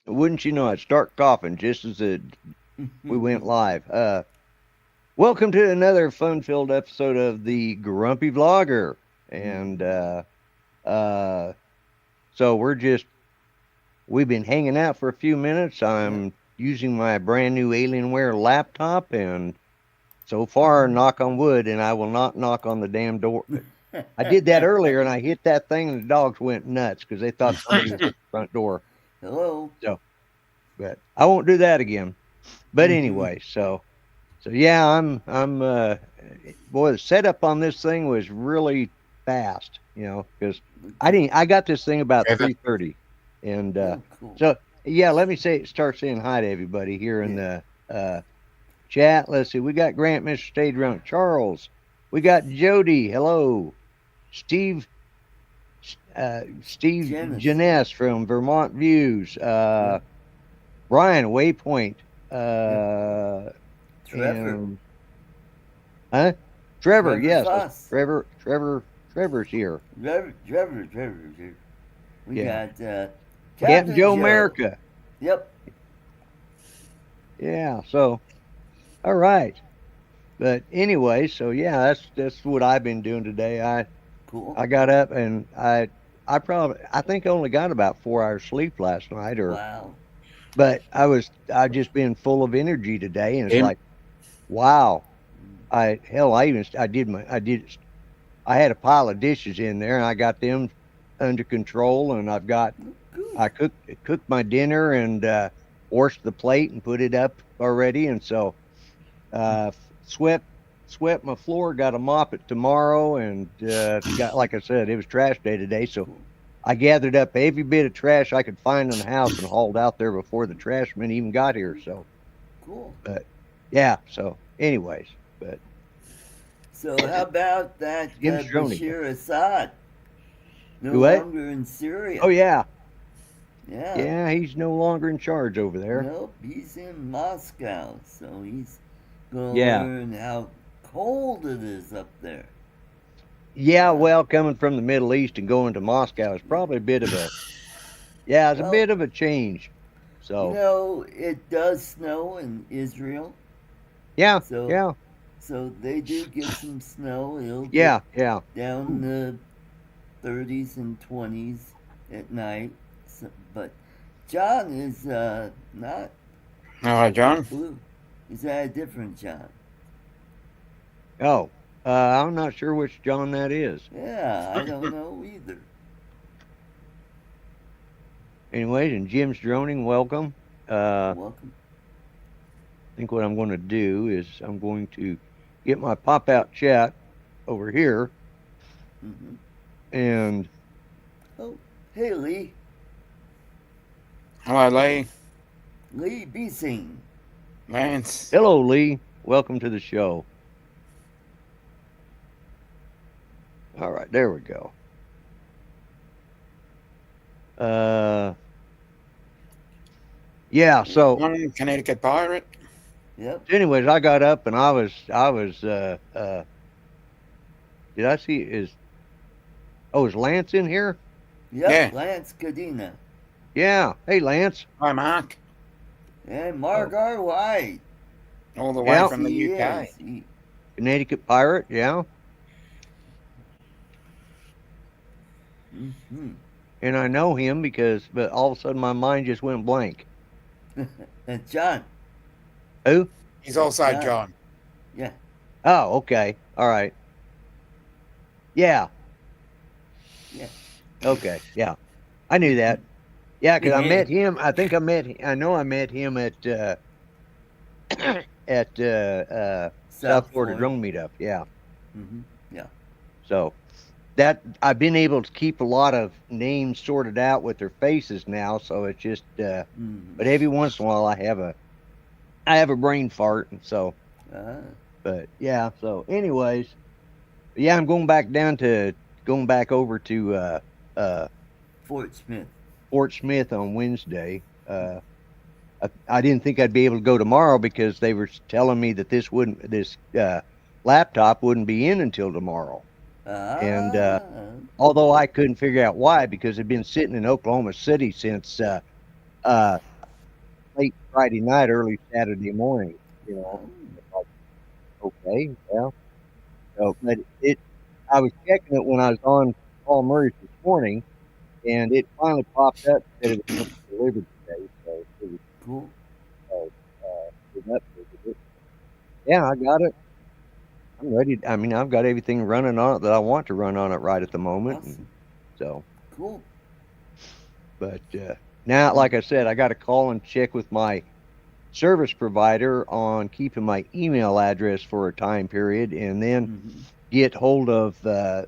Wouldn't you know, I'd start coughing just as we went live. Welcome to another fun-filled episode of the Grumpy Vlogger, and uh, so we've been hanging out for a few minutes. I'm using my brand new Alienware laptop, and so far, knock on wood, and I will not knock on the damn door. I did that earlier, and I hit that thing, and the dogs went nuts because they thought somebody was at the front door. Hello. So, but I won't do that again. But anyway, so yeah, boy, the setup on this thing was really fast, because I got this thing about 3:30, and Cool. so yeah, let me start saying hi to everybody here in the chat. Let's see, we got Grant, Mr. Stay Drunk, Charles, we got Jody, hello, Steve, Steve Janess from Vermont Views, Brian Waypoint, Trevor. Trevor, yes. Trevor's here. Trevor. We got Captain Joe America. Yep. Yeah, so all right. But anyway, so yeah, that's what I've been doing today. I got up and I think I only got about 4 hours sleep last night but I just been full of energy today, and it's like, wow. I had a pile of dishes in there, and I got them under control, and I cooked my dinner and washed the plate and put it up already, and so swept my floor, got to mop it tomorrow, and like I said, it was trash day today, so I gathered up every bit of trash I could find in the house and hauled out there before the trash men even got here. So cool. But yeah, so anyways, but so how about that Bashir Assad? No longer in Syria. Oh yeah. Yeah. Yeah, he's no longer in charge over there. Nope, he's in Moscow, so he's gonna learn how cold it is up there. Yeah, well, coming from the Middle East and going to Moscow is probably a bit of a it's a bit of a change. So it does snow in Israel. Yeah. So they do get some snow. It'll get down in the 30s and 20s at night. So, but John is not. Oh, John? Blue. Is that a different John? Oh, I'm not sure which John that is. Yeah, I don't know either. Anyways, and Jim's droning, welcome. Welcome. I think what I'm going to do is I'm going to get my pop-out chat over here. And oh, hey Lee. Hello, Lee. Lee be seen. Lance. Hello, Lee. Welcome to the show. All right, there we go. Yeah, so Connecticut Pirate. Yep. Anyways, I got up and I was did I see is Lance in here? Yep, yeah. Lance Cadena. Yeah. Hey Lance. Hi Mark. And Mark R. White. All the way from the UK. Connecticut Pirate, yeah. And I know him but all of a sudden my mind just went blank. And John. Who? He's also John. Yeah. Oh, okay. All right. Yeah. Yeah. Okay. Yeah. I knew that. Yeah, because I met him. I know I met him at South Florida Drone Meetup. Yeah. Yeah. So that I've been able to keep a lot of names sorted out with their faces now, so it's just but every once in a while I have a brain fart, and so but yeah, so anyways, yeah, I'm going back over to Fort Smith on Wednesday. I didn't think I'd be able to go tomorrow because they were telling me that this laptop wouldn't be in until tomorrow. And although I couldn't figure out why, because it'd been sitting in Oklahoma City since late Friday night, early Saturday morning. You know, like, okay, well, so but I was checking it when I was on Paul Murray's this morning, and it finally popped up that it was going to be delivered today. So it was Cool. been updated. Yeah, I got it. I'm ready. I mean, I've got everything running on it that I want to run on it right at the moment. Awesome. And so, Cool. but now, like I said, I got to call and check with my service provider on keeping my email address for a time period, and then Mhm. get hold of the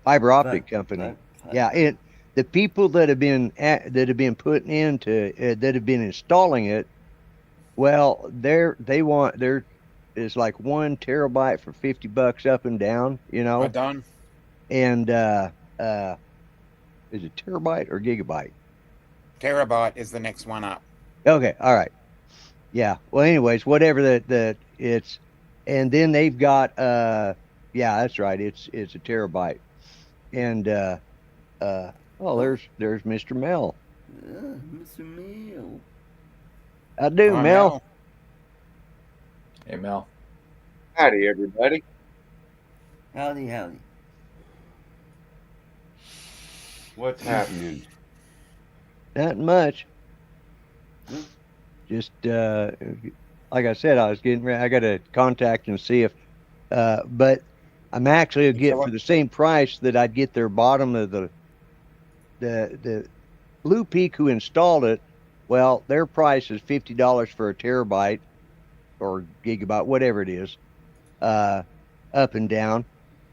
fiber optic company. Yeah, the people that have been putting into that have been installing it. Well, is like 1 terabyte for $50 up and down, you know. Well done. And is it terabyte or gigabyte? Terabyte is the next one up. Okay, all right. Yeah. Well, anyways, whatever that it's, and then they've got yeah, that's right. It's a terabyte. And oh, there's Mr. Mel. Mr. Meal. I do, Hi, Mel. Hey, Mel. Howdy, everybody. Howdy, howdy. What's happening? Not much. Good. Just like I said, I was getting ready. I got to contact and see if, but I'm actually gonna get for the same price that I'd get their bottom of the Blue Peak who installed it. Well, their price is $50 for a terabyte or gigabyte, whatever it is, up and down.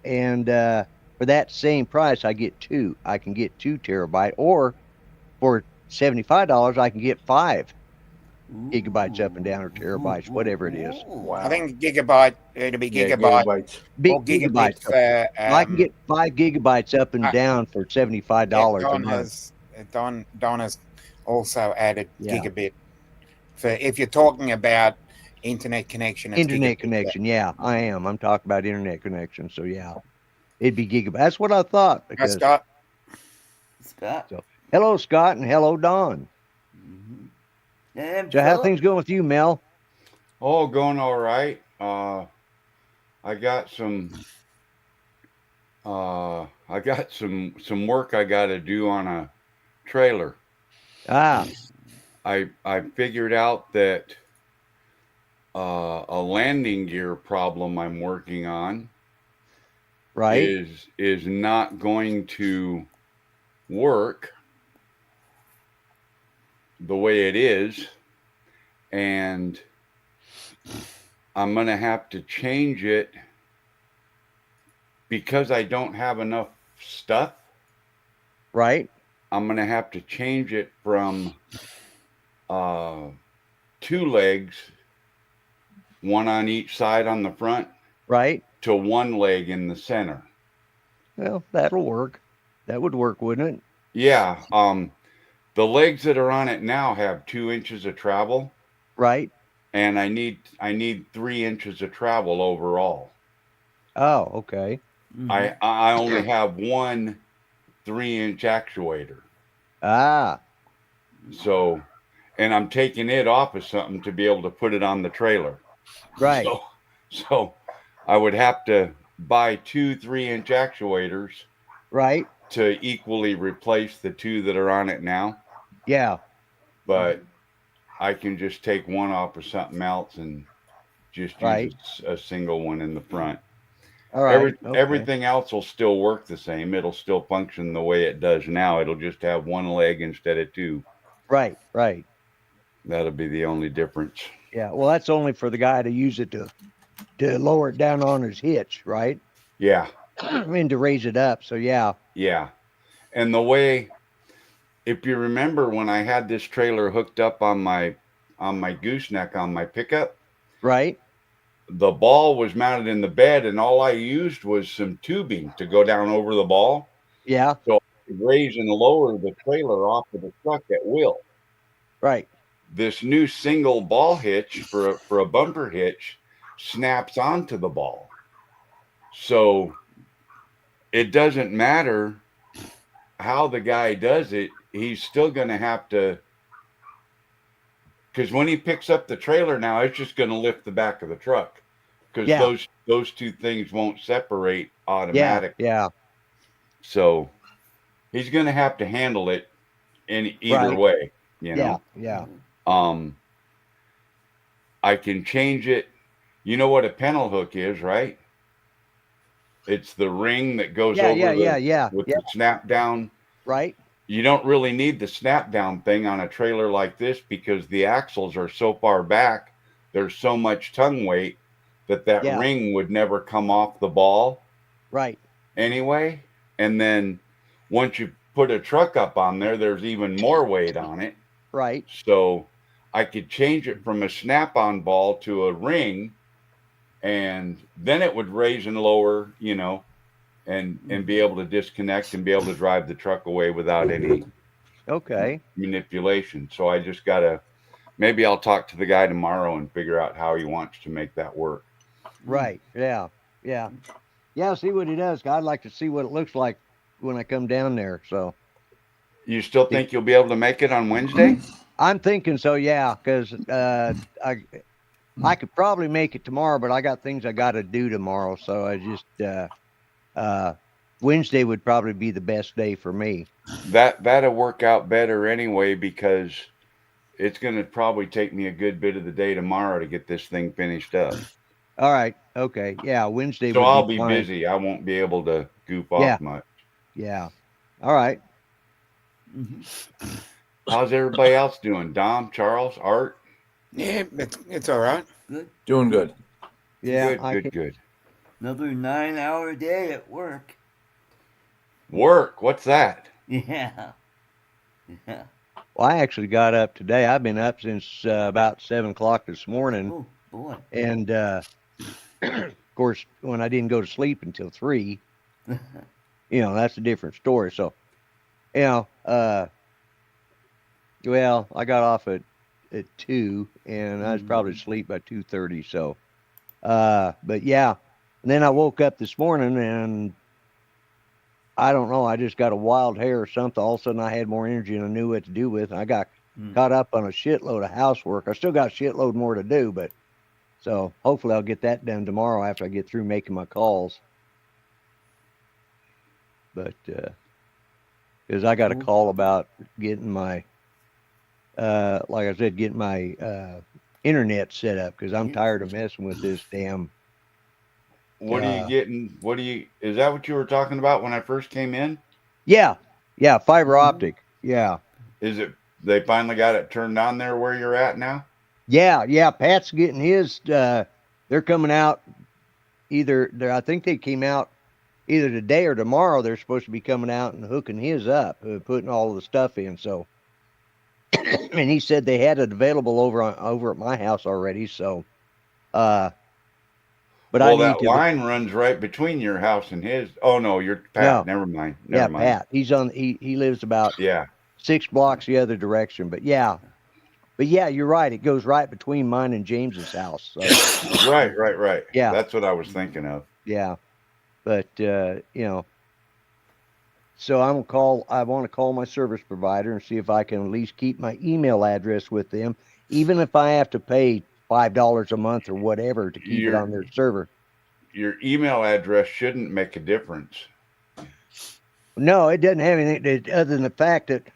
And for that same price, I get two. I can get 2 terabyte, or for $75, I can get 5 gigabytes up and down, or terabytes, whatever it is. Wow. I think gigabyte. It'll be Yeah, gigabyte. gigabytes. Big Or gigabit gigabytes. for, I can get 5 gigabytes up and down for $75 a month. Don has also added Yeah. gigabit for if you're talking about internet connection. It's Internet gigabit. connection, yeah, I am. I'm talking about internet connection, so yeah, it'd be gigabyte. That's what I thought. Hi, Because Scott. Scott. hello, Scott, and hello, Don. Mm-hmm. And So how Philip. things going with you, Mel? Oh, going all right. I got some work I got to do on a trailer. Ah, I figured out that a landing gear problem I'm working on right. is not going to work the way it is, and I'm going to have to change it because I don't have enough stuff. Right. I'm going to have to change it from 2 legs, one on each side on the front, Right. to 1 leg in the center. Well, that'll work. That would work, wouldn't it? Yeah. The legs that are on it now have 2 inches of travel, Right. and I need 3 inches of travel overall. Oh, okay. Mhm. I only have one 3-inch actuator. Ah, So, and I'm taking it off of something to be able to put it on the trailer. right. So I would have to buy 2 3-inch actuators Right. to equally replace the 2 that are on it now. Yeah. But I can just take one off of something else and just Right. use a single one in the front. All right. Okay. Everything else will still work the same. It'll still function the way it does now. It'll just have 1 leg instead of 2. Right. Right. That'll be the only difference. Yeah. Well, that's only for the guy to use it to lower it down on his hitch, right? Yeah. I mean, to raise it up. So yeah. Yeah. And the way, if you remember when I had this trailer hooked up on my gooseneck on my pickup, Right. the ball was mounted in the bed, and all I used was some tubing to go down over the ball. Yeah. So I could raise and lower the trailer off of the truck at will. Right. This new single ball hitch for a bumper hitch snaps onto the ball. So it doesn't matter how the guy does it. He's still going to have to, because when he picks up the trailer now, it's just going to lift the back of the truck, because Yeah. those two things won't separate Yeah. automatically. Yeah. So he's going to have to handle it in either Right. way, you Yeah. know. Yeah. I can change it. You know what a pennel hook is, right? It's the ring that goes Yeah. over Yeah. with the snap down. Right. You don't really need the snap down thing on a trailer like this, because the axles are so far back. There's so much tongue weight that Yeah. ring would never come off the ball Right. anyway. And then once you put a truck up on there, there's even more weight on it. Right. So I could change it from a snap-on ball to a ring, and then it would raise and lower, you know, and be able to disconnect and be able to drive the truck away without any Okay. manipulation. So I just gotta, maybe I'll talk to the guy tomorrow and figure out how he wants to make that work. Right. Yeah. Yeah. Yeah. See what he does. I'd like to see what it looks like when I come down there. So You still think you'll be able to make it on Wednesday? I'm thinking so. Yeah. Cause, I could probably make it tomorrow, but I got things I got to do tomorrow. So I just, Wednesday would probably be the best day for me. That'll work out better anyway, because it's going to probably take me a good bit of the day tomorrow to get this thing finished up. All right. Okay. Yeah. Wednesday. So would I'll be fine. busy. I won't be able to goof off much. Yeah. All right. How's everybody else doing? Dom, Charles, Art? Yeah, it's all right. Good. Doing good. Yeah. Good. Another 9-hour day at work. Work? What's that? Yeah. Yeah. Well, I actually got up today. I've been up since about 7 o'clock this morning. Oh boy. And, of course, when I didn't go to sleep until 3, you know, that's a different story. So, you know, well, I got off at 2, and I was probably asleep by 2:30. So, but yeah, and then I woke up this morning, and I don't know, I just got a wild hair or something. All of a sudden, I had more energy and I knew what to do with. I got caught up on a shitload of housework. I still got a shitload more to do, but so hopefully I'll get that done tomorrow after I get through making my calls. But because I got a call about getting my, like I said, getting my internet set up, because I'm tired of messing with this damn. What are you getting? Is that what you were talking about when I first came in? Yeah, fiber optic. Yeah. Is it, they finally got it turned on there where you're at now? Yeah. Pat's getting his. They're coming out I think they came out either today or tomorrow. They're supposed to be coming out and hooking his up, putting all the stuff in. So, and he said they had it available over at my house already. So, but well, I need that to. line runs right between your house and his. Oh no, you're Pat. No. Never mind. Pat. He's on. He lives about 6 blocks the other direction. But yeah, you're right. It goes right between mine and James's house. So. Right. Yeah, that's what I was thinking of. Yeah, but you know, so I want to call my service provider and see if I can at least keep my email address with them, even if I have to pay $5 a month or whatever to keep it on their server. Your email address shouldn't make a difference. No, it doesn't have anything other than the fact that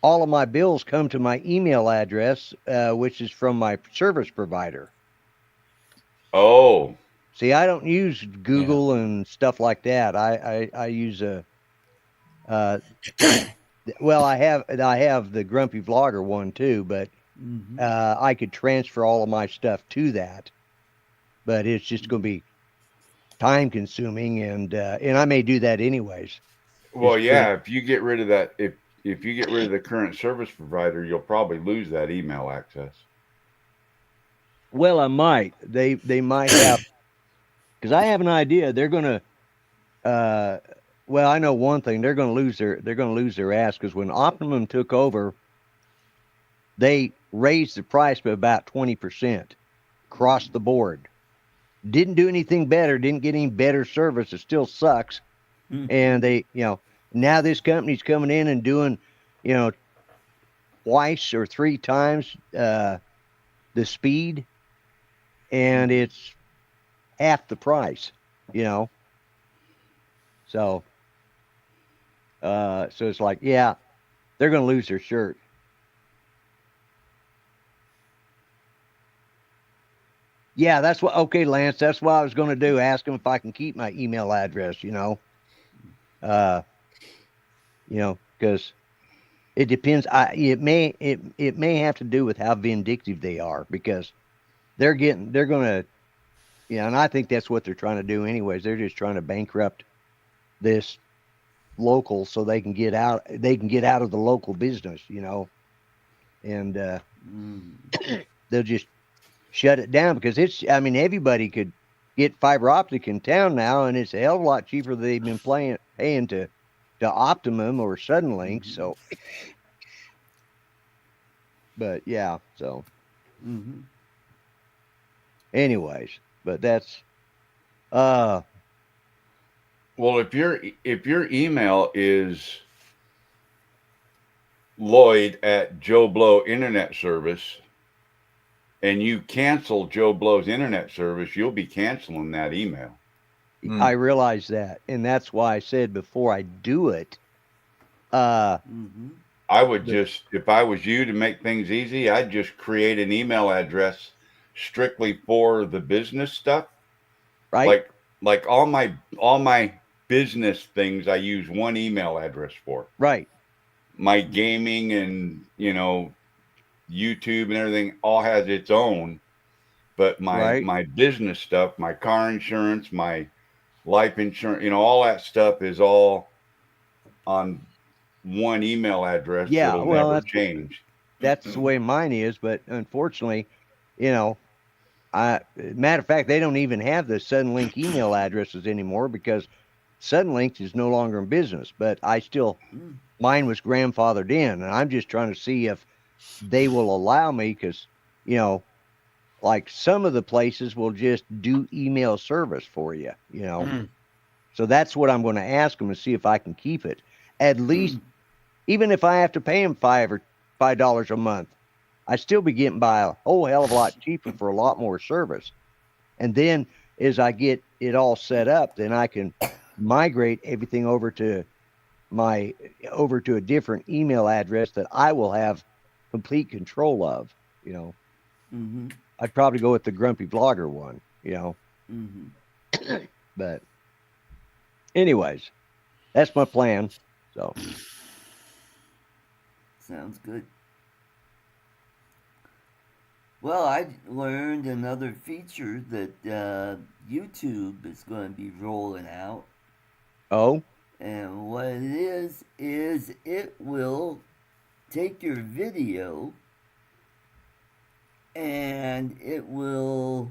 all of my bills come to my email address, which is from my service provider. Oh. See, I don't use Google and stuff like that. I use well, I have the Grumpy Vlogger one too, but I could transfer all of my stuff to that, but it's just going to be time consuming, and I may do that anyways. Well, if you get rid of that, if you get rid of the current service provider, you'll probably lose that email access. Well, I might. They might have, because I have an idea. They're going to. Well, I know one thing. They're going to lose their ass, because when Optimum took over, they raised the price by about 20% across the board. Didn't do anything better. Didn't get any better service. It still sucks. and they, now this company's coming in and doing, twice or three times the speed, and it's half the price, So, so it's like, yeah, they're going to lose their shirt. Yeah, that's what. Okay, Lance, that's what I was going to do. Ask them if I can keep my email address. Because it depends. It may have to do with how vindictive they are, because they're going to, and I think that's what they're trying to do anyways. They're just trying to bankrupt this local so they can get out. They can get out of the local business, and they'll just shut it down, because everybody could get fiber optic in town now, and it's a hell of a lot cheaper than they've been paying to Optimum or Suddenlink. So, but yeah, so anyways, but that's well, if your email is Lloyd at Joe Blow Internet Service, and you cancel Joe Blow's internet service, you'll be canceling that email. I realize that, and that's why I said before I do it, I would just, if I was you, to make things easy, I'd just create an email address strictly for the business stuff. Right. Like all my business things, I use one email address for. Right. My gaming and, YouTube and everything all has its own, but my business stuff, my car insurance, my life insurance, all that stuff is all on one email address. Yeah, that'll never change. That's the way mine is, but unfortunately, matter of fact, they don't even have the Suddenlink email addresses anymore, because Suddenlink is no longer in business. But mine was grandfathered in, and I'm just trying to see if they will allow me, because, like some of the places will just do email service for you, So that's what I'm going to ask them, to see if I can keep it. At least, even if I have to pay them $5 a month, I still be getting by a whole hell of a lot cheaper for a lot more service. And then as I get it all set up, then I can migrate everything over to a different email address that I will have complete control of, I'd probably go with the Grumpy Vlogger one, But anyways, that's my plan. So sounds good. Well, I learned another feature that YouTube is going to be rolling out. Oh? And what it is it will take your video and it will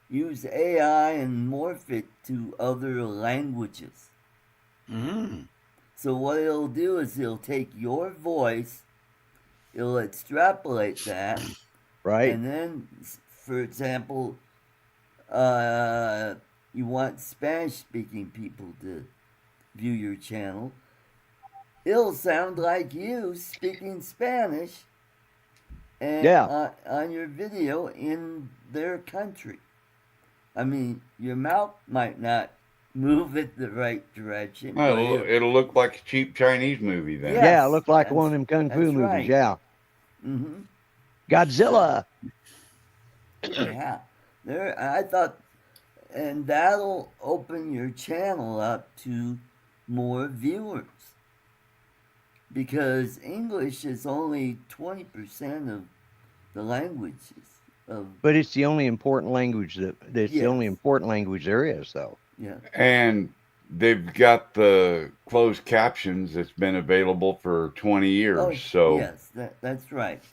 use AI and morph it to other languages. So what it'll do is it'll take your voice, it'll extrapolate that, right, and then, for example, you want Spanish-speaking people to view your channel, it'll sound like you speaking Spanish and on your video in their country. I mean, your mouth might not move it the right direction. Well, it'll look like a cheap Chinese movie then. Yes, yeah, it looked like one of them kung fu movies. right. Yeah. Godzilla. Yeah. I thought, and that'll open your channel up to more viewers, because English is only 20% of the languages. But it's the only important language the only important language there is, though. Yeah. And they've got the closed captions that's been available for 20 years. So yes, that's right.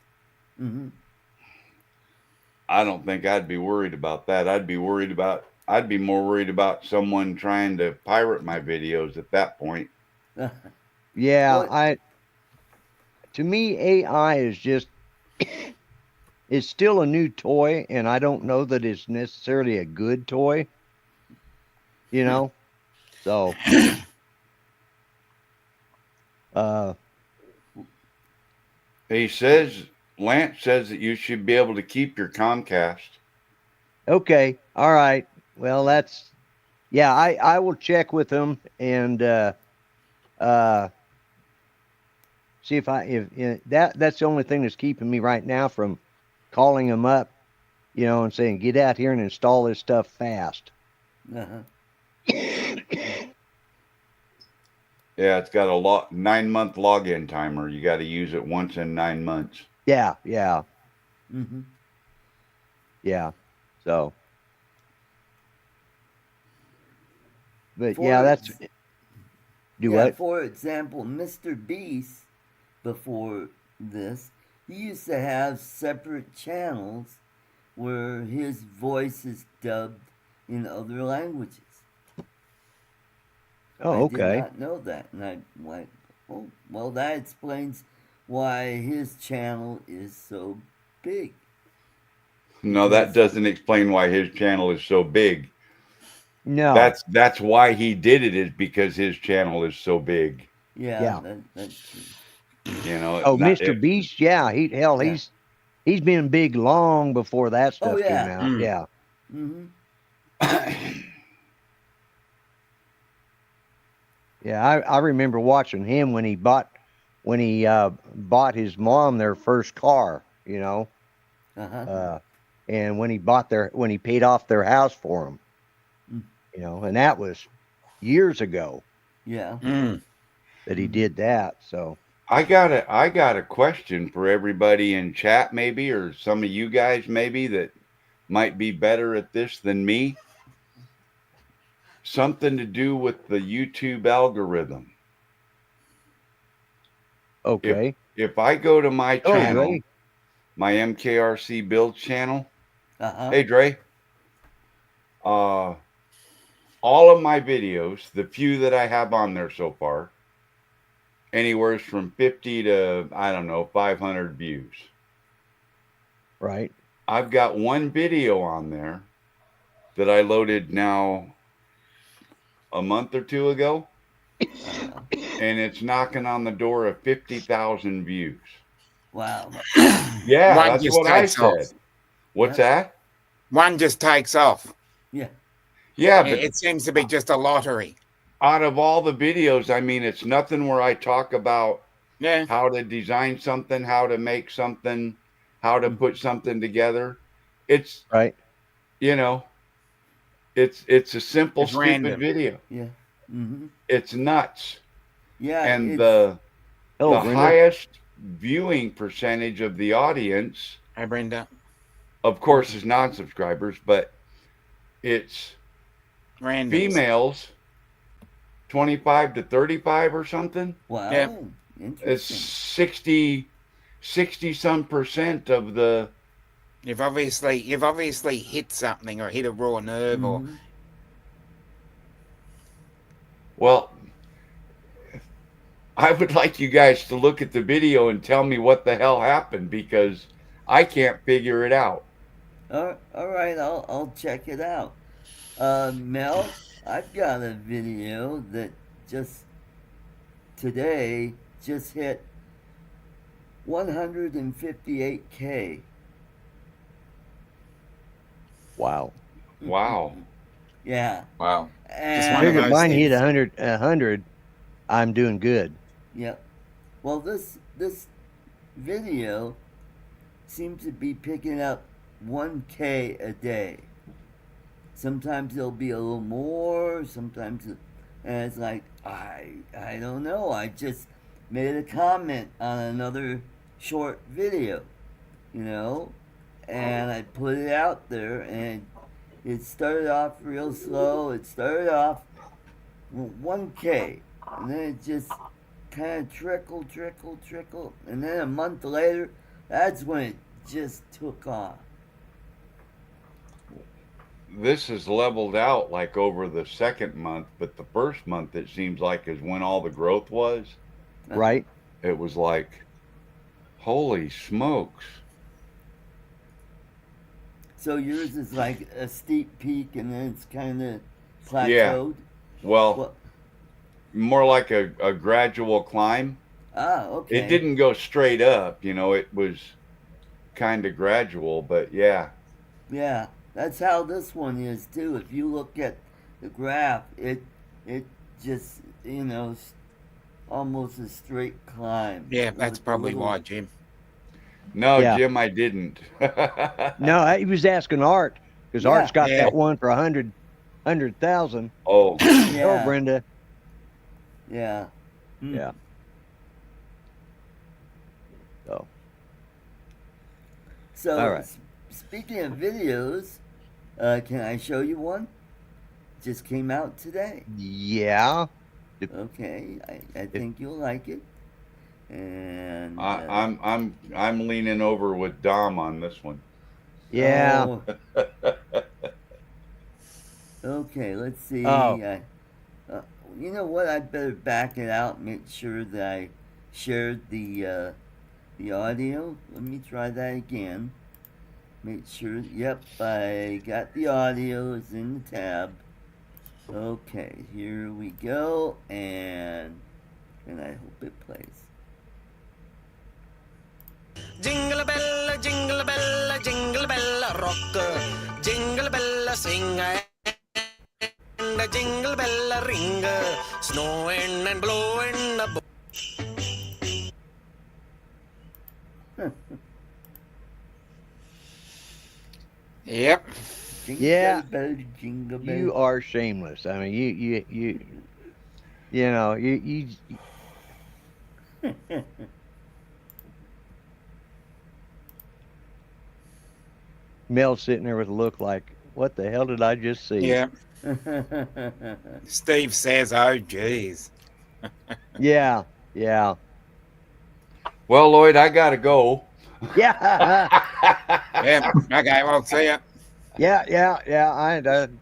I don't think I'd be worried about that. I'd be more worried about someone trying to pirate my videos at that point. Yeah, to me, AI is just, it's still a new toy, and I don't know that it's necessarily a good toy, So, He says, Lance says that you should be able to keep your Comcast. okay, all right. Well, that's yeah. I will check with them and see if that's the only thing that's keeping me right now from calling them up, and saying get out here and install this stuff fast. Uh-huh. Yeah, it's got a 9-month login timer. You got to use it once in 9 months. Yeah. Mm-hmm. Yeah. So, but For yeah, that's ex- do yeah, what? For example, Mr. Beast, before this, he used to have separate channels where his voice is dubbed in other languages. Oh, I did okay. not know that, and I went, oh, well, that explains why his channel is so big. No, that doesn't explain why his channel is so big. No. That's why he did it, is because his channel is so big. Yeah. That's true. Oh, Mr. Beast, yeah. He's been big long before that stuff came out. Mm. Yeah. Mm-hmm. Yeah, I remember watching him when he bought his mom their first car, Uh-huh. and when he paid off their house for them, and that was years ago. Yeah. That he did that. So I got a question for everybody in chat, maybe, or some of you guys maybe that might be better at this than me. Something to do with the YouTube algorithm. Okay. If I go to my channel, Dre. my MKRC build channel, Uh-huh. hey Dre, all of my videos, the few that I have on there so far, anywhere from 50 to 500 views. Right. I've got one video on there that I loaded now a month or two ago, and it's knocking on the door of 50,000 views. Wow. Yeah, One that's just what I takes said. off. What's that? One just takes off. Yeah. Yeah, but It seems to be just a lottery. out of all the videos, I mean, it's nothing where I talk about how to design something, how to make something, how to put something together. It's right. It's a simple, It's stupid random. video. Yeah. Mm-hmm. It's nuts. Yeah. And the Brenda. highest viewing percentage of the audience, Hi, Brenda. of course, is non-subscribers, but it's Random. females 25 to 35 or something. Wow. Yeah. It's Interesting. 60 some percent of the. You've obviously hit something or hit a raw nerve or Well, I would like you guys to look at the video and tell me what the hell happened, because I can't figure it out. All right. I'll check it out. Mel, I've got a video that just today just hit 158K. Wow. Wow. Yeah. Wow. And one of Figured those mine hit things. 100. I'm doing good. Yep. Well, this video seems to be picking up 1K a day. Sometimes it'll be a little more. Sometimes, and it's like I don't know. I just made a comment on another short video, and I put it out there, and it started off real slow. It started off 1K, and then it just kind of trickled, and then a month later, that's when it just took off. This is leveled out like over the second month, but the first month it seems like is when all the growth was. Right. It was like, holy smokes. So yours is like a steep peak, and then it's kind of plateaued. Well, more like a gradual climb. Okay. It didn't go straight up, it was kind of gradual, but yeah. Yeah, that's how this one is too. If you look at the graph, it just almost a straight climb. Yeah, that's with a probably little- why, Jim. No, Yeah. Jim, I didn't. No, he was asking Art because Yeah. Art's got Yeah. that one for 100,000. Oh, Oh, Yeah. Brenda. Yeah. Hmm. Yeah. So, So, All right. Speaking of videos, can I show you one? Just came out today. yeah. Okay, I think you'll like it. And I'm leaning over with Dom on this one. Yeah. oh. Okay, let's see. Oh. You know what? I'd better back it out. Make sure that I shared the audio. Let me try that again. Make sure. Yep, I got the audio. It's in the tab. Okay, here we go, and I hope it plays. Jingle bell, jingle bell, jingle bell rock. Jingle bell sing and a jingle bell ring. Snowing and blowing a Yep. Jingle Yeah. bell, jingle bell. You are shameless. I mean, you Mel's sitting there with a look like, what the hell did I just see? Yeah. Steve says, oh, geez. Yeah. Yeah. Well, Lloyd, I gotta go. Yeah. Yeah. Okay, well, see ya. Yeah.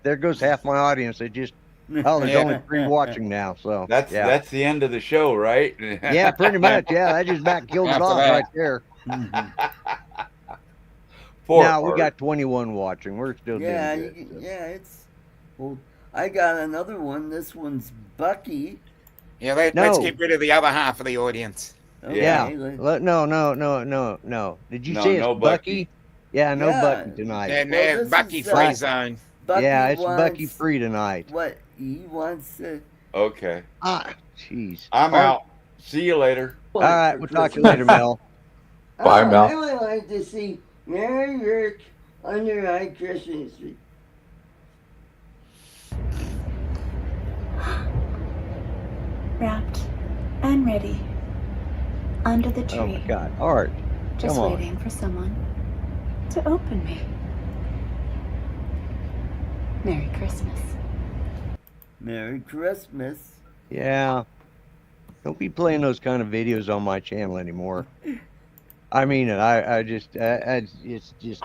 There goes half my audience. There's Yeah. only 3 watching now. So That's the end of the show, right? yeah, pretty much. Yeah, that just about killed it After off that. right there. Poor Now we Art. got 21 watching. We're still Yeah, doing good. so. it's. Well, I got another one. This one's Bucky. Yeah, let's No. get rid of the other half of the audience. Okay, Yeah. let- No. Did you No, say it's no Bucky? Bucky. Yeah, no Yeah. Bucky tonight. And Well, this Bucky is, Free Zone. Bucky Yeah, it's wants Bucky free tonight. What he wants to. Okay. Jeez. I'm out. See you later. All right, we'll talk to you later, Mel. Bye, Mel. I would like to see Mary Rick under High Christian Street. Wrapped and ready. Under the tree. Oh my God, Art. Just come on. waiting for someone to open me. Merry Christmas. Merry Christmas. Yeah. Don't be playing those kind of videos on my channel anymore. I mean it. It's just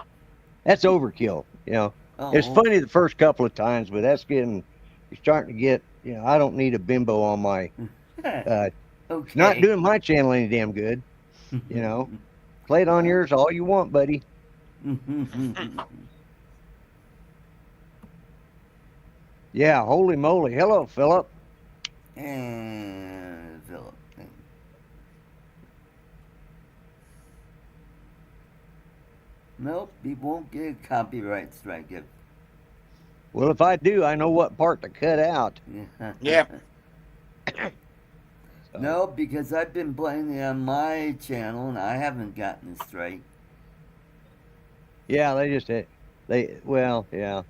that's overkill. Oh, It's funny the first couple of times, but you're starting to get. I don't need a bimbo on my. okay. Not doing my channel any damn good. Play it on yours all you want, buddy. Yeah, holy moly. Hello, Philip. And Philip. Nope, he won't get a copyright strike. Well, if I do, I know what part to cut out. Yeah. So, No, because I've been playing it on my channel and I haven't gotten a strike. Yeah, yeah.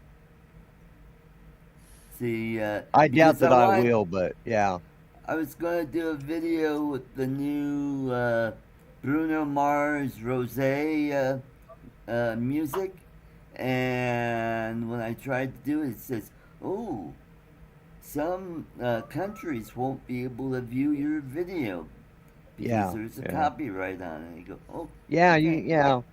See, I doubt because that I wanted- will, but yeah. I was gonna do a video with the new Bruno Mars Rosé music, and when I tried to do it, it says, "Oh, some countries won't be able to view your video because Yeah, there's a yeah. copyright on it." I go, "Oh, Yeah, okay."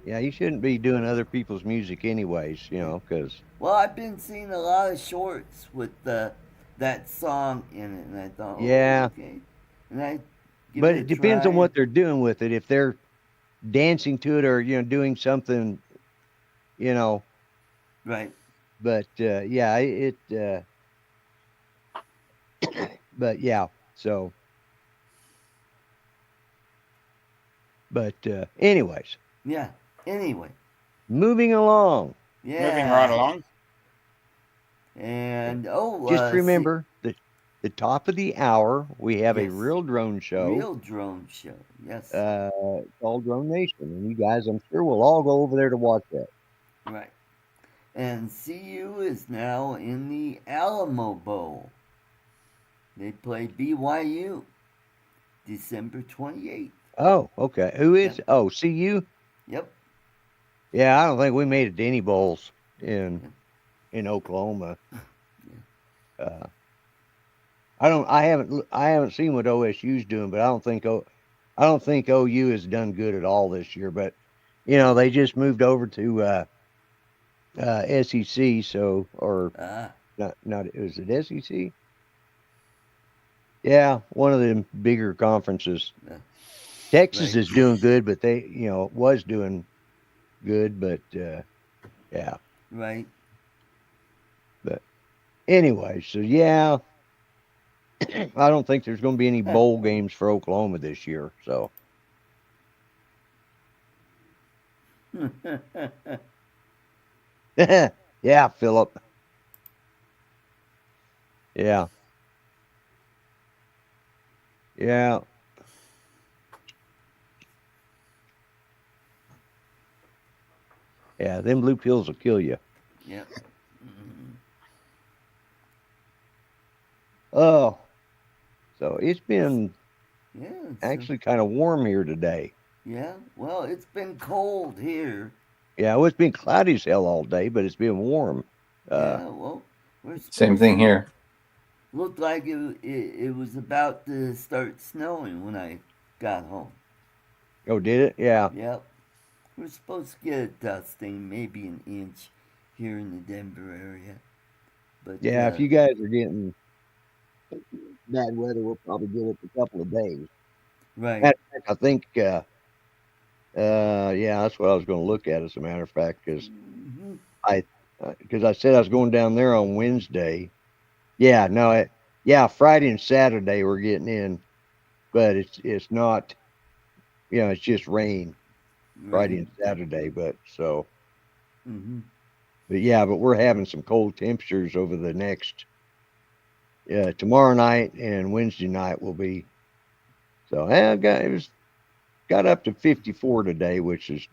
you shouldn't be doing other people's music anyways, because Well, I've been seeing a lot of shorts with that song in it, and I thought, Yeah. okay. And I give but it a it depends on try. what they're doing with it. If they're dancing to it or doing something, Right. but yeah, but yeah, so but anyways, Yeah. Anyway. moving along. Yeah. Moving right along. And Just remember the top of the hour we have a Yes. real drone show. Real drone show. Yes. Called Drone Nation, and you guys, I'm sure we'll all go over there to watch that. Right. And CU is now in the Alamo Bowl. They play BYU December 28th. Oh, okay. Who is? Yep. Oh, CU. Yep. Yeah, I don't think we made it to any bowls in Oklahoma. I haven't seen what OSU's doing, but I don't think OU has done good at all this year. But they just moved over to SEC, so not is it SEC? Yeah, one of the bigger conferences. Texas Right. is doing good, but they was doing good, but yeah. Right. But anyway, so yeah, I don't think there's going to be any bowl games for Oklahoma this year. So yeah, Philip. Yeah. Yeah. Yeah, them blue pills will kill you. Yep. Oh, so it's been Yeah. actually kind of warm here today. Yeah. Well, it's been cold here. Yeah, well, it's been cloudy as hell all day, but it's been warm. Yeah. Well, Same thing here. Looked like it was about to start snowing when I got home. Oh, did it? Yeah. Yep. We're supposed to get a dusting, maybe an inch here in the Denver area. But Yeah, if you guys are getting bad weather, we'll probably get it a couple of days. Right. Matter of fact, I think, yeah, that's what I was going to look at, as a matter of fact, because I said I was going down there on Wednesday. Yeah, no, Friday and Saturday we're getting in, but it's not, it's just rain Friday and Saturday, but so. But yeah, but we're having some cold temperatures over the next, tomorrow night and Wednesday night will be. So it got up to 54 today, which is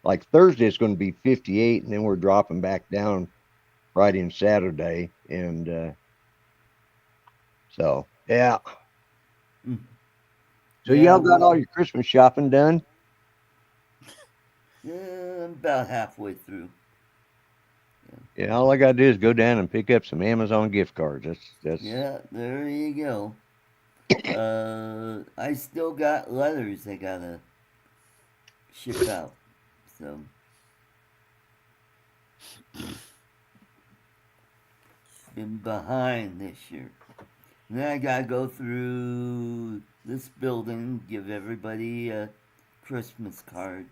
like Thursday. It's going to be 58, and then we're dropping back down Friday and Saturday, and so yeah. So y'all got all your Christmas shopping done? Yeah, I'm about halfway through. Yeah, all I gotta do is go down and pick up some Amazon gift cards. That's Yeah, there you go. I still got letters I gotta ship out. So been behind this year. And then I gotta go through this building, give everybody a Christmas card.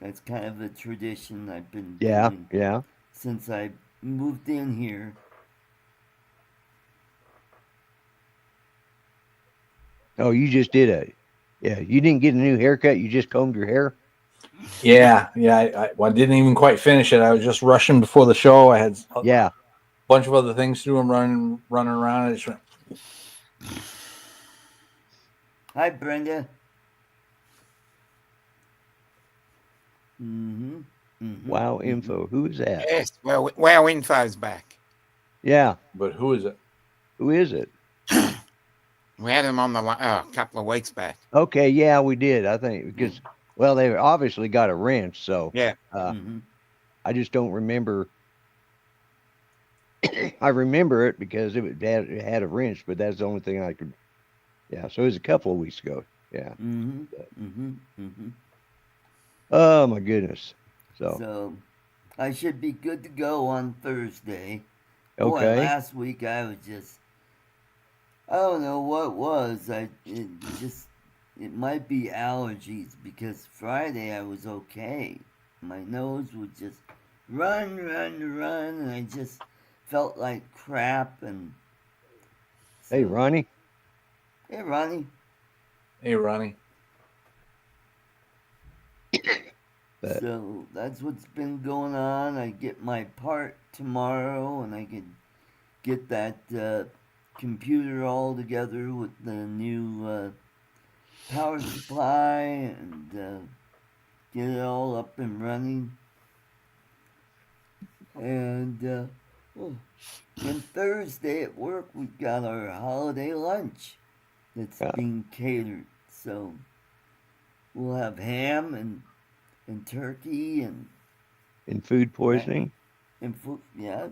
That's kind of a tradition I've been doing since I moved in here. Oh, you just did you didn't get a new haircut, you just combed your hair? Yeah. I didn't even quite finish it. I was just rushing before the show. I had a bunch of other things to do. I'm running around. I just went. Hi, Brenda. Wow Info. Who is that? Yes, well, Wow Info's back. Yeah. But who is it? Who is it? We had him on the a couple of weeks back. Okay, yeah, we did. I think because they obviously got a wrench, so yeah. I just don't remember. I remember it because it had a wrench, but that's the only thing I could. Yeah, so it was a couple of weeks ago. Yeah. Oh my goodness. So I should be good to go on Thursday. Okay. Boy, last week I was just. I don't know what it was. It might be allergies because Friday I was okay. My nose would just run, and I just felt like crap. And Hey, Ronnie. Hey, Ronnie. Hey, Ronnie. So that's what's been going on. I get my part tomorrow, and I can get that computer all together with the new power supply and get it all up and running. And then Thursday at work, we've got our holiday lunch that's being catered. So we'll have ham and turkey and food poisoning. And food, yeah.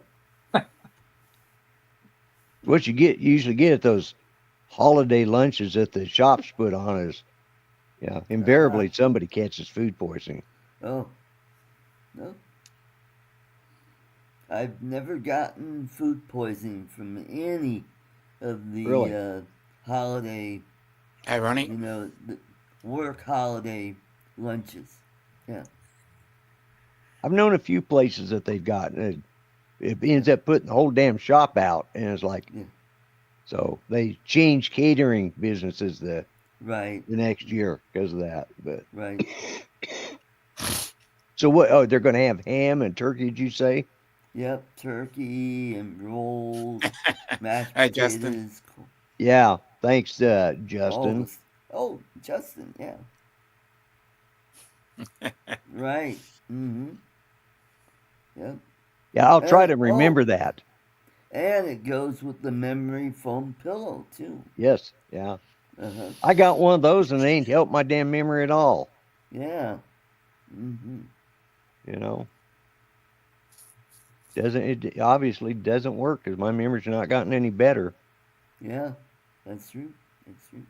What you usually get at those holiday lunches that the shops put on is, invariably somebody catches food poisoning. Oh, no. I've never gotten food poisoning from any of the holiday. Ironic. The work holiday lunches. Yeah. I've known a few places that they've gotten it ends up putting the whole damn shop out, and it's like, so they changed catering businesses the next year because of that. But right. So what? Oh, they're going to have ham and turkey. Did you say? Yep, turkey and rolls, mashed Hi, potatoes. Justin. Yeah, thanks, Justin. Oh, Justin, yeah. Right. Mm-hmm. Yep. Yeah, I'll try to remember that. And it goes with the memory foam pillow too. Yes. Yeah. Uh-huh. I got one of those, and it ain't helped my damn memory at all. Yeah. Mm-hmm. It obviously doesn't work because my memory's not gotten any better. Yeah, that's true. That's true.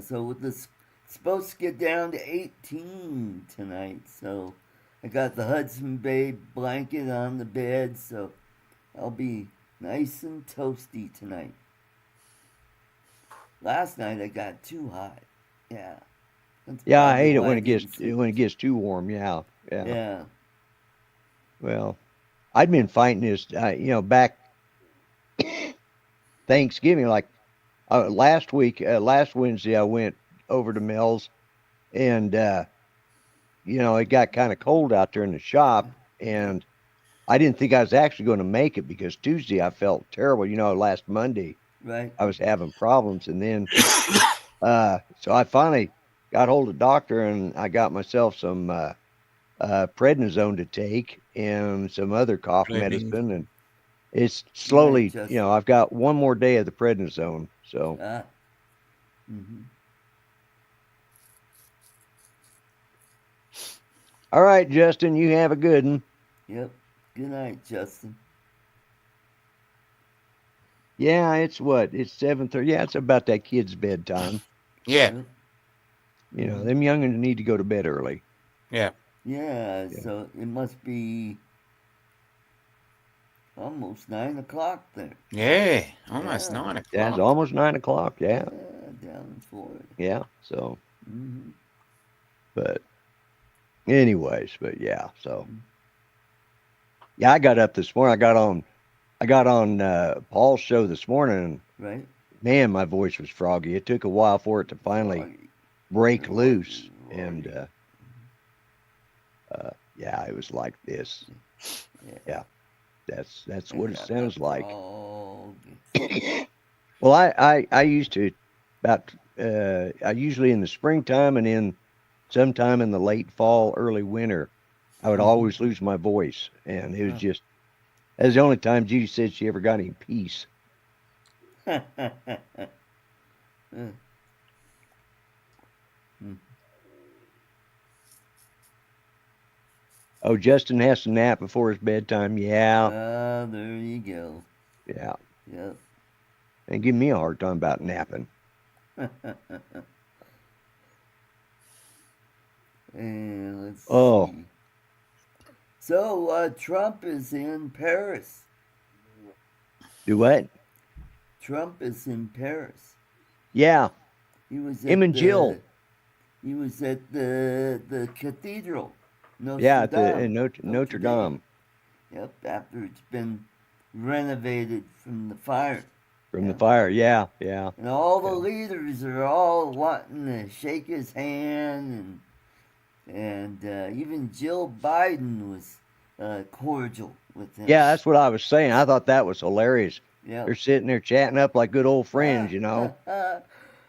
So with this, supposed to get down to 18 tonight. So I got the Hudson Bay blanket on the bed, so I'll be nice and toasty tonight. Last night I got too hot. Yeah. Yeah, I hate it when it gets too warm. Yeah. Well, I'd been fighting this, back Thanksgiving, like last Wednesday, I went over to Mel's, and it got kind of cold out there in the shop, and I didn't think I was actually going to make it because Tuesday I felt terrible. Last Monday, right, I was having problems, and then so I finally got hold of the doctor, and I got myself some prednisone to take and some other cough medicine, and it's slowly, I've got one more day of the prednisone, so. Mm-hmm. All right, Justin, you have a good one. Yep. Good night, Justin. Yeah, it's 7:30. Yeah, it's about that kid's bedtime. Yeah. Them youngins need to go to bed early. Yeah. Yeah, so it must be almost 9 o'clock there. Yeah, almost 9 o'clock. Yeah, it's almost 9 o'clock, yeah. Down in Florida. Yeah, so. Mm-hmm. But anyways, so. Yeah, I got up this morning. I got on Paul's show this morning, and right. Man, my voice was froggy. It took a while for it to finally break loose, and it was like this. Yeah, that's what it sounds like. Well, I used to I usually in the springtime and in sometime in the late fall, early winter, I would always lose my voice, and it was just that's the only time Judy said she ever got any peace. Oh, Justin has to nap before his bedtime. Yeah. There you go. Yeah. Yep. And give me a hard time about napping. And let's see. So Trump is in Paris. Do what? Trump is in Paris. Yeah. He was him and Jill. He was at the cathedral. Yeah, in Notre Dame. Yep, after it's been renovated from the fire. From the fire, yeah. And all the leaders are all wanting to shake his hand, and even Jill Biden was cordial with him. Yeah, that's what I was saying. I thought that was hilarious. Yep. They're sitting there chatting up like good old friends, you know.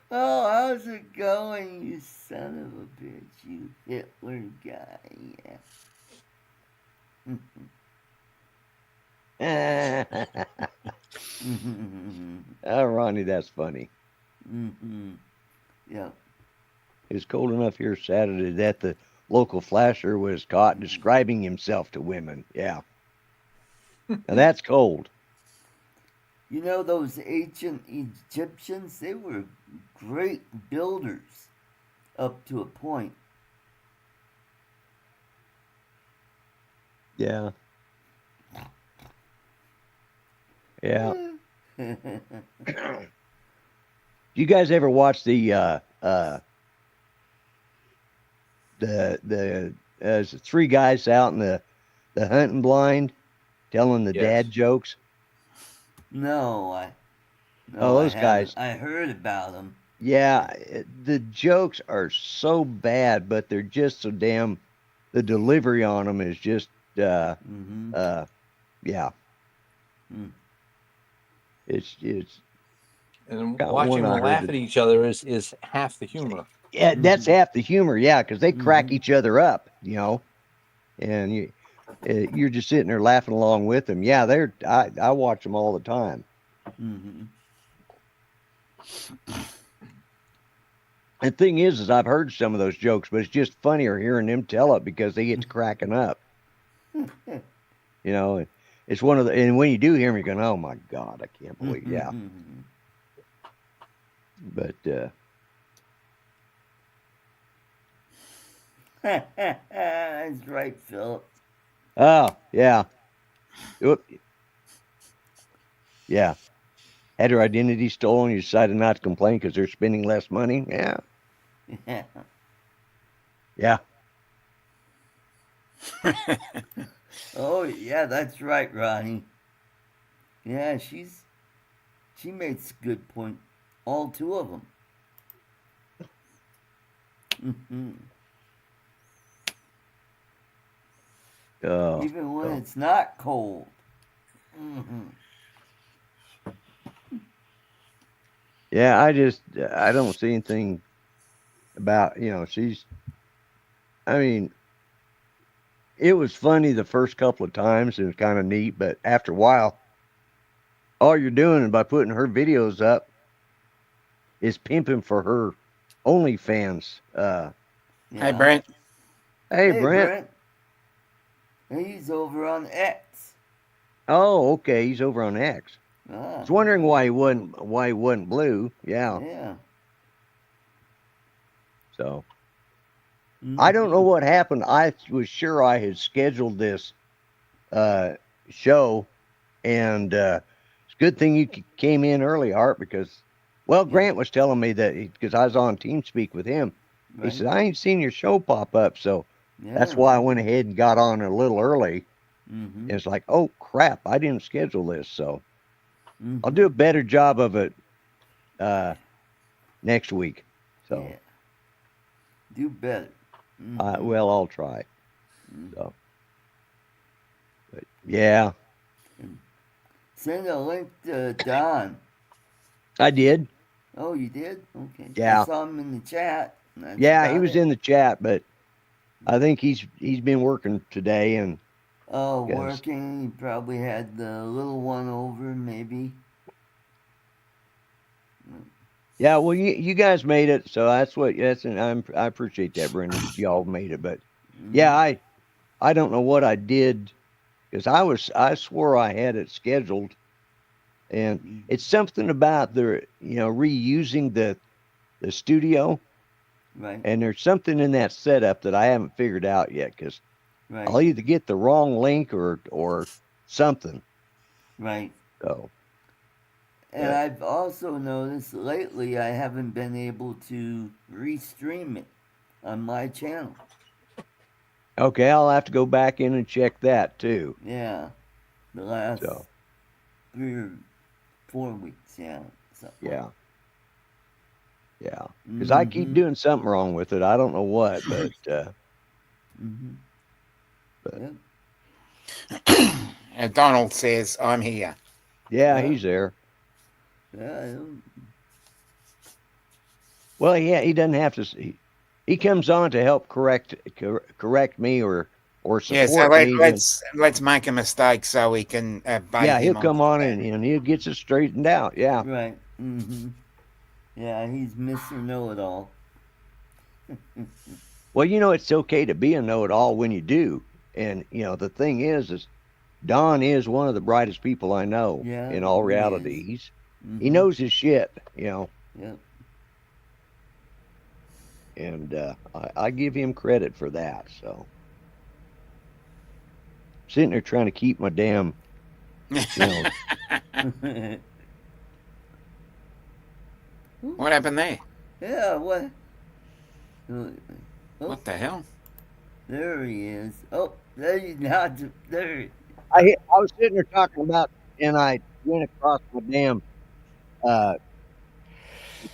Oh, how's it going, you son of a bitch, you Hitler guy? Yeah. Oh, Ronnie, that's funny. Yeah. It was cold enough here Saturday that the local flasher was caught describing himself to women. Yeah. Now that's cold. You know, those ancient Egyptians, they were great builders up to a point. Yeah. Yeah. You guys ever watch the three guys out in the hunting blind telling the dad jokes? No, those guys. I heard about them. Yeah, the jokes are so bad, but they're just so damn. The delivery on them is just, yeah. It's. And watching them laugh at each other is half the humor. Yeah, that's half the humor. Yeah, because they crack each other up, you know, and you're just sitting there laughing along with them. Yeah, I watch them all the time. The thing is I've heard some of those jokes, but it's just funnier hearing them tell it because they get to cracking up. You know, it's one of the, and when you do hear them, you're going, oh my God, I can't believe, yeah. But, that's right, Philip. Oh, yeah. Yeah. Had her identity stolen, you decided not to complain because they're spending less money. Yeah. Yeah. Oh, yeah, that's right, Ronnie. Yeah, she makes a good point. All two of them. Even when it's not cold. Yeah, I don't see anything about, you know, I mean, it was funny the first couple of times. It was kind of neat, but after a while, all you're doing by putting her videos up is pimping for her OnlyFans. Hey, Brent. Hey, Brent. He's over on X. Oh, okay. He's over on X. I was wondering why he wasn't blue. Yeah. Yeah. So I don't know what happened. I was sure I had scheduled this show, and it's a good thing you came in early, Art, because Grant was telling me that because I was on TeamSpeak with him. Right. He said, I ain't seen your show pop up, so that's why I went ahead and got on a little early. And it's like, oh crap, I didn't schedule this, so I'll do a better job of it next week. So do better. Well, I'll try. So, but yeah. Send a link to Don. I did. Oh, you did? Okay. Yeah. I saw him in the chat. Yeah, he was in the chat, but I think he's been working today and. Oh, working. He probably had the little one over, maybe. Yeah, well, you guys made it, so I appreciate that, Brendan. Y'all made it, but yeah, I don't know what I did because I swore I had it scheduled, and it's something about reusing the studio, right? And there's something in that setup that I haven't figured out yet because I'll either get the wrong link or something, right? So. And I've also noticed lately I haven't been able to restream it on my channel. Okay, I'll have to go back in and check that too. Yeah, the last So 3 or 4 weeks. Yeah. Something. yeah, yeah. Because I keep doing something wrong with it. I don't know what, but but Yep. Donald says, "I'm here." yeah, Yeah. he's there. Yeah. Well, yeah, he doesn't have to. He comes on to help correct me or support Yeah, so me. let's make a mistake so we can bait Yeah, he'll him come on and he gets it straightened out. Yeah. Right. Yeah, he's Mr. Know-It-All. Well, it's okay to be a know-it-all when you do. And, the thing is Don is one of the brightest people I know in all reality. He knows his shit, Yep. And I give him credit for that. So sitting there trying to keep my damn, What happened there? Yeah, what? What the hell? There he is. Oh, there you now. There. I was sitting there talking about, and I went across my damn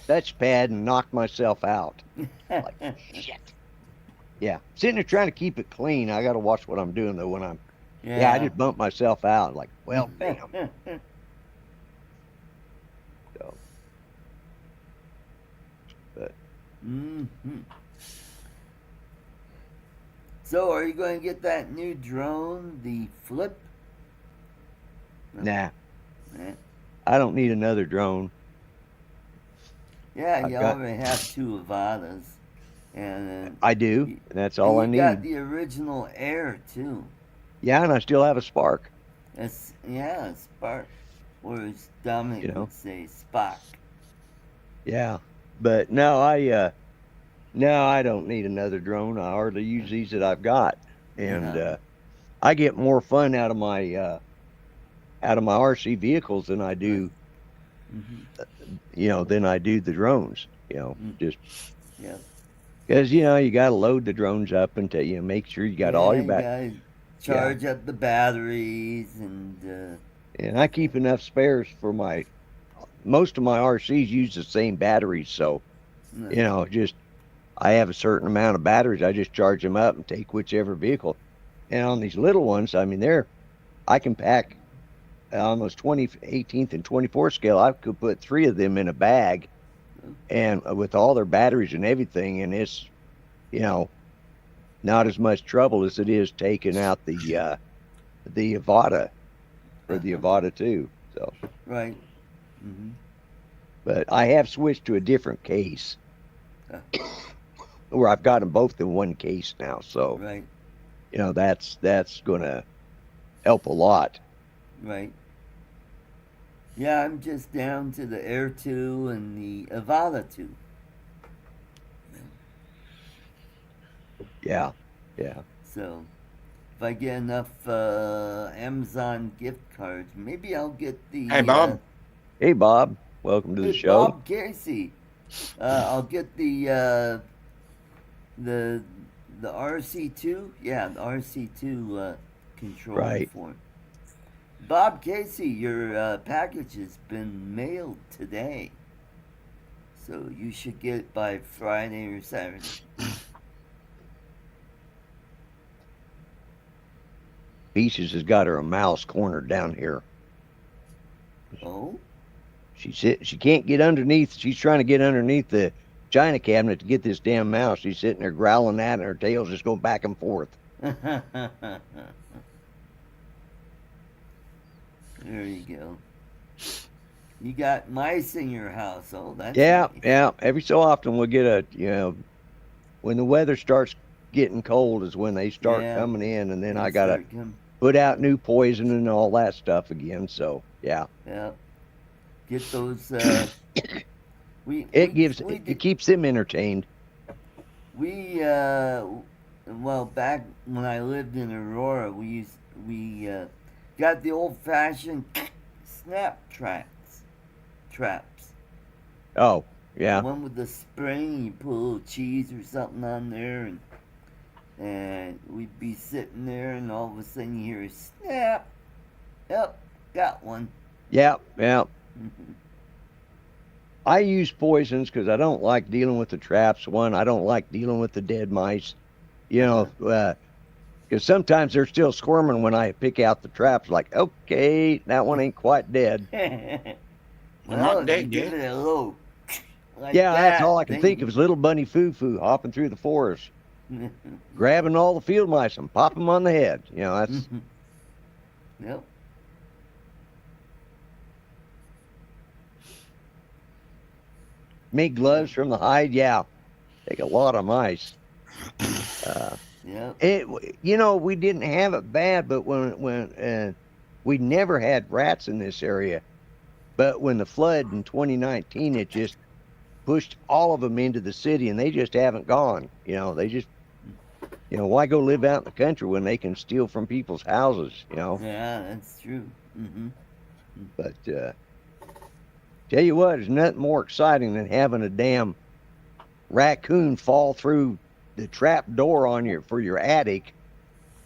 touchpad and knocked myself out. Like, shit. Yeah, sitting there trying to keep it clean. I got to watch what I'm doing though when I'm. Yeah, I just bumped myself out. Like, well, damn. So, but. So, are you going to get that new drone, the Flip? Nah. I don't need another drone. Yeah, you already have 2 Avadas. And I do. And that's all I need. You got the original Air, too. Yeah, and I still have a Spark. Yeah, Spark. Or as Dominic would say, Spock. Yeah. But no, I don't need another drone. I hardly use these that I've got. And I get more fun out of my RC vehicles than I do than I do the drones. Just because you got to load the drones up and make sure you got all your batteries. Charge up the batteries and I keep enough spares for most of my RCs use the same batteries, so just I have a certain amount of batteries. I just charge them up and take whichever vehicle. And on these little ones, I mean, I can pack on those 20, 18th, and 24 scale. I could put 3 of them in a bag, and with all their batteries and everything, and it's, not as much trouble as it is taking out the Avata or the Avata 2. So right. But I have switched to a different case. Where I've got them both in one case now, so right. That's gonna help a lot. Right. Yeah, I'm just down to the Air 2 and the Avata 2. Yeah. So, if I get enough Amazon gift cards, maybe I'll get the. Hey, Bob. Hey, Bob. Welcome to the show. Bob Casey. I'll get the RC2. Yeah, the RC2 controller for it. Bob Casey, your package has been mailed today. So you should get it by Friday or Saturday. Pieces has got her a mouse cornered down here. Oh? She can't get underneath. She's trying to get underneath the china cabinet to get this damn mouse. She's sitting there growling at it, and her tail's just going back and forth. There you go. You got mice in your house. Oh, that's nice. Yeah. Every so often we'll get when the weather starts getting cold is when they start coming in, and then I gotta put out new poison and all that stuff again. So yeah. Yeah. Get those. It keeps them entertained. Back when I lived in Aurora, we got the old-fashioned snap traps. Oh, yeah. The one with the spring, you put a little cheese or something on there, And we'd be sitting there, and all of a sudden you hear a snap. Yep, got one. Yep. I use poisons because I don't like dealing with the traps. One, I don't like dealing with the dead mice. Because sometimes they're still squirming when I pick out the traps. Like, okay, that one ain't quite dead. Well, if you give it a little like that's all I can think of is little bunny foo-foo hopping through the forest, grabbing all the field mice and pop them on the head. That's... Yep. Make gloves from the hide, take a lot of mice. We didn't have it bad, but when we never had rats in this area, but when the flood in 2019, it just pushed all of them into the city, and they just haven't gone. They just, why go live out in the country when they can steal from people's houses? Yeah, that's true. But tell you what, there's nothing more exciting than having a damn raccoon fall through the trap door for your attic.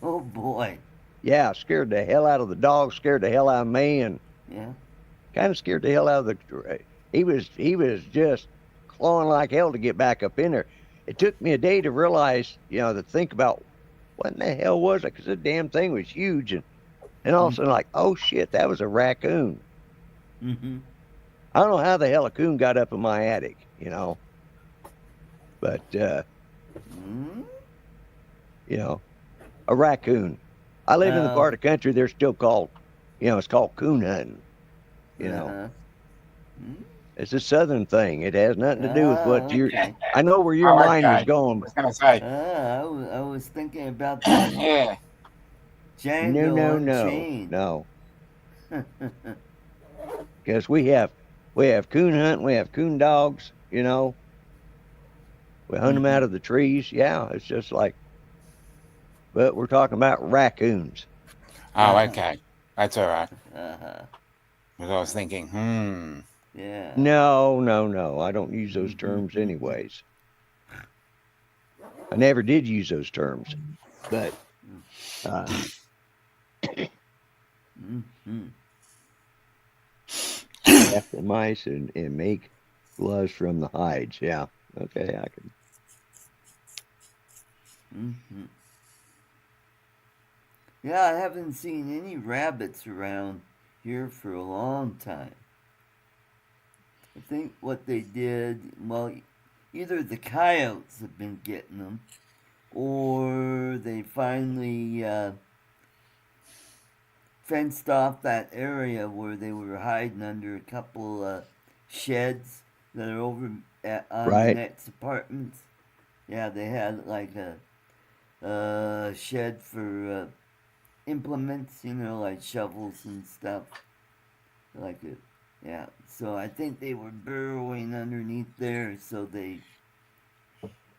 Oh boy. Yeah, scared the hell out of the dog, scared the hell out of me, and kind of scared the hell out of the... He was just clawing like hell to get back up in there. It took me a day to realize, to think about what in the hell was it, because the damn thing was huge, and all of a sudden, like, oh shit, that was a raccoon. I don't know how the hell a coon got up in my attic, but a raccoon. I live in the part of the country they're still called, it's called coon hunting. It's a southern thing. It has nothing to do with what I know where your mind was going. I was gonna say. I was thinking about that. Yeah. Django No. Because we have coon hunting, we have coon dogs. We hunt them out of the trees. Yeah, it's just like. But we're talking about raccoons. Oh, okay. That's all right. Uh-huh. Because I was thinking, Yeah. No. I don't use those terms anyways. I never did use those terms. But Trap the mice and make gloves from the hides. Yeah. Okay, I can. Yeah, I haven't seen any rabbits around here for a long time. I think what they did, well, either the coyotes have been getting them, or they finally fenced off that area where they were hiding under a couple sheds that are over on the next apartments. Yeah, they had like a shed for implements, like shovels and stuff. Like it. Yeah, so I think they were burrowing underneath there, so they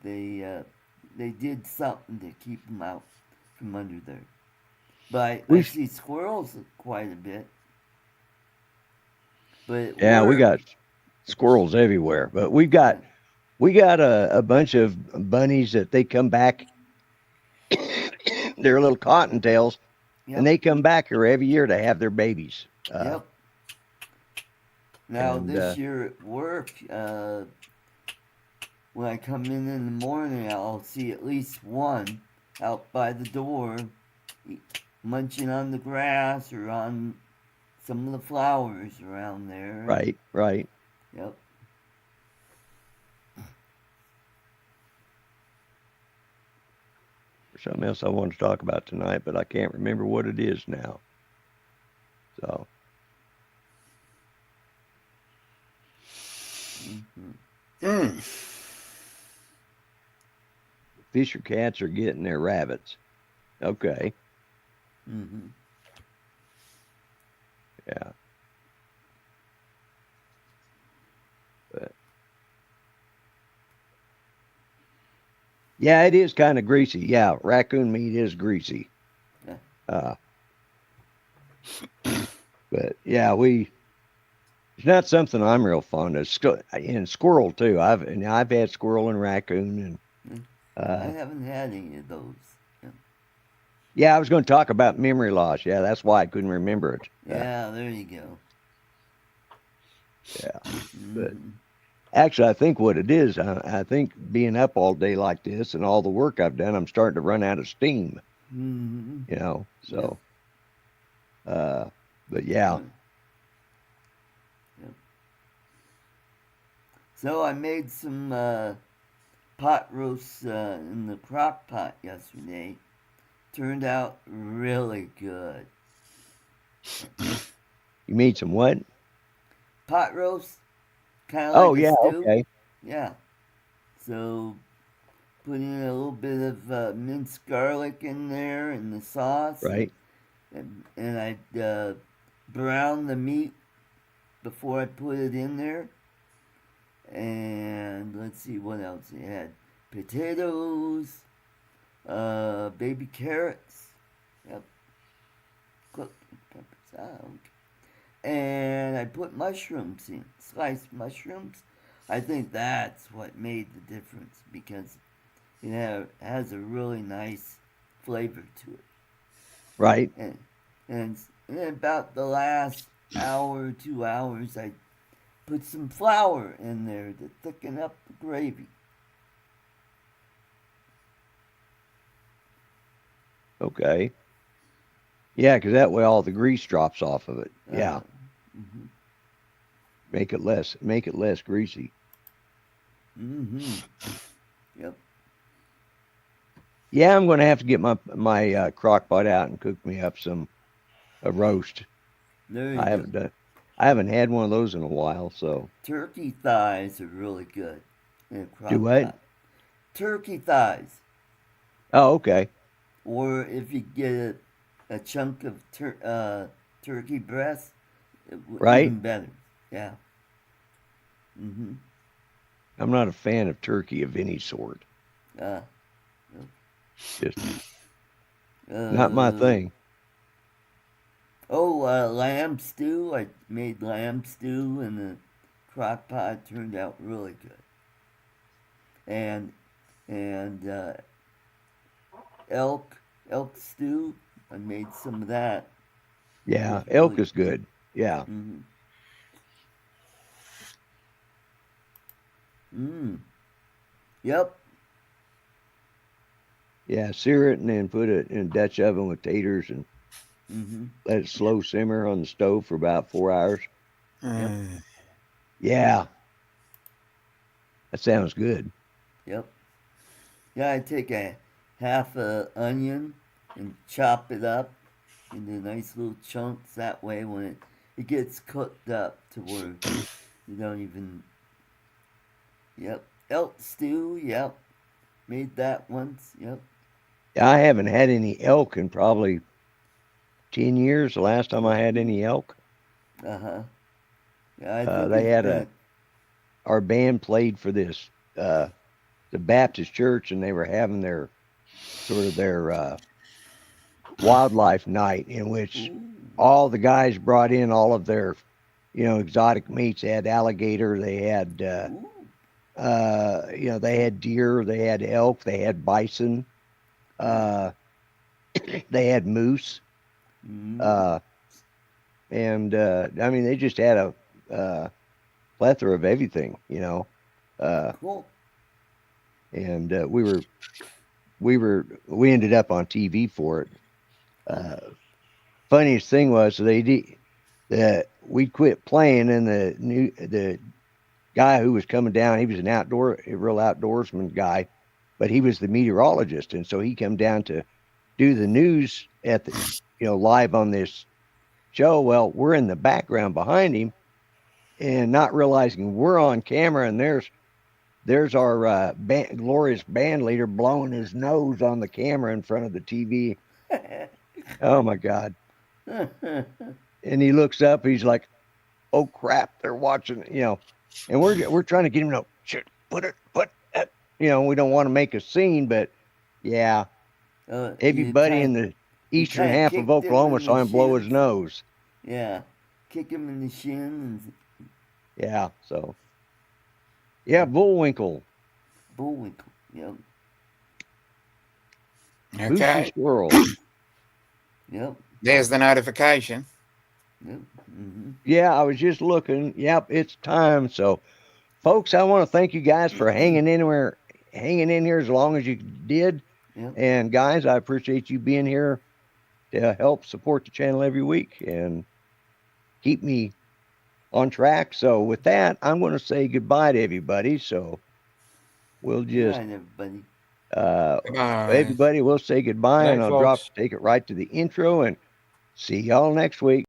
did something to keep them out from under there. But I see squirrels quite a bit. But yeah, we got squirrels everywhere. But we got a bunch of bunnies that they come back. They're little cottontails, and they come back here every year to have their babies. Yep. Now, this year at work, when I come in the morning, I'll see at least one out by the door munching on the grass or on some of the flowers around there. Right. Yep. There's something else I wanted to talk about tonight, but I can't remember what it is now. So. Fisher cats are getting their rabbits. Okay. Yeah. But yeah, it is kind of greasy. Yeah, raccoon meat is greasy. But yeah, it's not something I'm real fond of. And squirrel too. I've had squirrel and raccoon, and I haven't had any of those. Yeah, I was going to talk about memory loss. Yeah, that's why I couldn't remember it. Yeah, there you go. Yeah, but actually, I think what it is, I think being up all day like this and all the work I've done, I'm starting to run out of steam. Mm-hmm. You know, so. But yeah. Yep. So I made some pot roasts in the crock pot yesterday. Turned out really good. You made some what? Pot roast, kind of like a stew. Okay. Yeah. So put in a little bit of minced garlic in there and the sauce. Right. And I brown the meat before I put it in there. And let's see what else it had. Potatoes, baby carrots. Yep. Cooked peppers. Okay. And I put mushrooms in, sliced mushrooms. I think that's what made the difference because it has a really nice flavor to it. Right. And in about the last hour, 2 hours, I put some flour in there to thicken up the gravy. Okay. Yeah, because that way all the grease drops off of it. Yeah. Mm-hmm. Make it less greasy. Mm-hmm. Yep. Yeah, I'm going to have to get my crock pot out and cook me up a roast. There you go. I haven't had one of those in a while, so. Turkey thighs are really good in a crock Do what? pot. Turkey thighs. Oh, okay. Or if you get a chunk of turkey breast, right? Even better. Yeah. Mm-hmm. I'm not a fan of turkey of any sort. No. Just not my thing. Oh, lamb stew. I made lamb stew in the crock pot. Turned out really good. And elk stew. I made some of that. Yeah, elk is good. Yeah. Yep. Yeah, sear it and then put it in a Dutch oven with taters and let it slow simmer on the stove for about 4 hours. Yep. Yeah. That sounds good. Yep. Yeah, I take a half a onion and chop it up into nice little chunks. That way when it gets cooked up to where you don't even... Yep. Elk stew, yep. Made that once, yep. I haven't had any elk in probably 10 years, the last time I had any elk. Uh-huh. Yeah, they had our band played for this, the Baptist church, and they were having their wildlife night in which all the guys brought in all of their, exotic meats. They had alligator, they had, they had deer, they had elk, they had bison, they had moose, and I mean, they just had a plethora of everything, cool. And we ended up on TV for it. Funniest thing was we quit playing, and the guy who was coming down, he was a real outdoorsman guy, but he was the meteorologist, and so he came down to do the news at the live on this show. Well, we're in the background behind him, and not realizing we're on camera, and there's our glorious band leader blowing his nose on the camera in front of the TV. Oh my God. And he looks up, he's like, oh crap, they're watching, and we're trying to get him to we don't want to make a scene, but yeah, everybody in the eastern half of Oklahoma saw him blow his nose. Yeah, kick him in the shins. Yeah, so yeah, Bullwinkle. Bullwinkle, yep. Who's Okay. Squirrel? Yep. There's the notification. Yep. Mm-hmm. Yeah, I was just looking. Yep, it's time. So, folks, I want to thank you guys for hanging in here as long as you did. Yep. And guys, I appreciate you being here to help support the channel every week and keep me on track. So with that, I'm going to say goodbye to everybody. So we'll Good just, night, everybody. Bye. everybody, we'll say goodbye, Good and night, I'll folks. take it right to the intro and see y'all next week.